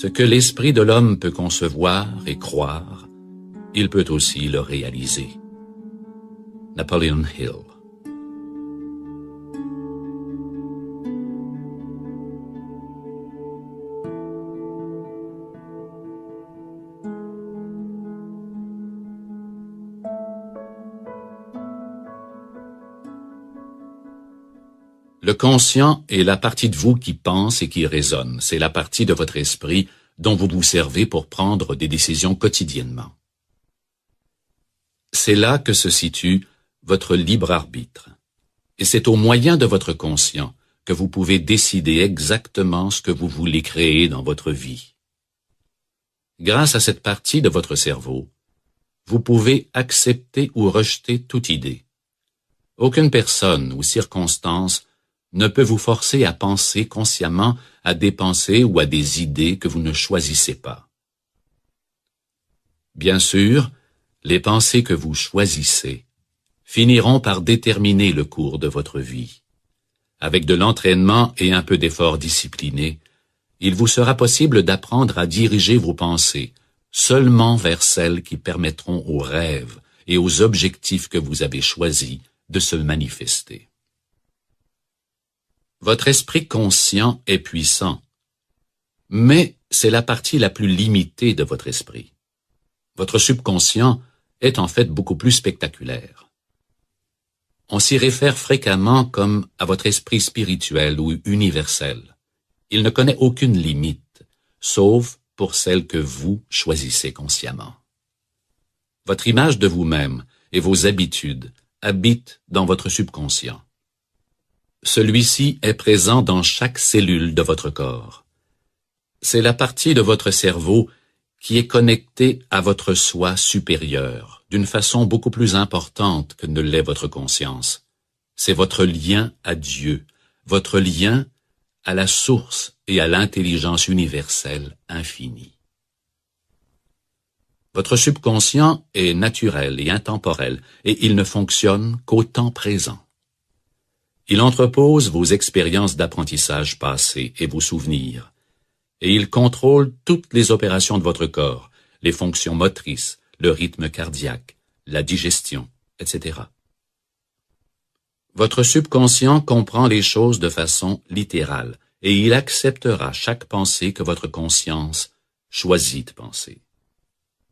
Ce que l'esprit de l'homme peut concevoir et croire, il peut aussi le réaliser. Napoleon Hill. Le conscient est la partie de vous qui pense et qui raisonne. C'est la partie de votre esprit dont vous vous servez pour prendre des décisions quotidiennement. C'est là que se situe votre libre arbitre. Et c'est au moyen de votre conscient que vous pouvez décider exactement ce que vous voulez créer dans votre vie. Grâce à cette partie de votre cerveau, vous pouvez accepter ou rejeter toute idée. Aucune personne ou circonstance ne peut vous forcer à penser consciemment à des pensées ou à des idées que vous ne choisissez pas. Bien sûr, les pensées que vous choisissez finiront par déterminer le cours de votre vie. Avec de l'entraînement et un peu d'effort discipliné, il vous sera possible d'apprendre à diriger vos pensées seulement vers celles qui permettront aux rêves et aux objectifs que vous avez choisis de se manifester. Votre esprit conscient est puissant, mais c'est la partie la plus limitée de votre esprit. Votre subconscient est en fait beaucoup plus spectaculaire. On s'y réfère fréquemment comme à votre esprit spirituel ou universel. Il ne connaît aucune limite, sauf pour celle que vous choisissez consciemment. Votre image de vous-même et vos habitudes habitent dans votre subconscient. Celui-ci est présent dans chaque cellule de votre corps. C'est la partie de votre cerveau qui est connectée à votre soi supérieur, d'une façon beaucoup plus importante que ne l'est votre conscience. C'est votre lien à Dieu, votre lien à la source et à l'intelligence universelle infinie. Votre subconscient est naturel et intemporel, et il ne fonctionne qu'au temps présent. Il entrepose vos expériences d'apprentissage passées et vos souvenirs, et il contrôle toutes les opérations de votre corps, les fonctions motrices, le rythme cardiaque, la digestion, etc. Votre subconscient comprend les choses de façon littérale, et il acceptera chaque pensée que votre conscience choisit de penser.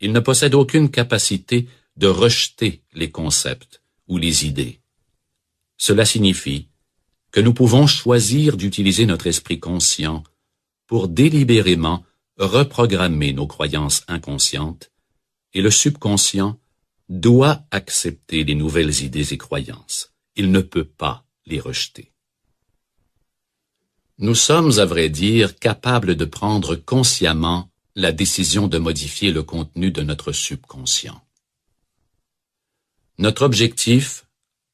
Il ne possède aucune capacité de rejeter les concepts ou les idées. Cela signifie que nous pouvons choisir d'utiliser notre esprit conscient pour délibérément reprogrammer nos croyances inconscientes, et le subconscient doit accepter les nouvelles idées et croyances. Il ne peut pas les rejeter. Nous sommes, à vrai dire, capables de prendre consciemment la décision de modifier le contenu de notre subconscient. Notre objectif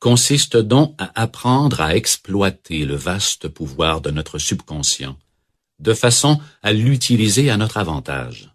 consiste donc à apprendre à exploiter le vaste pouvoir de notre subconscient, de façon à l'utiliser à notre avantage.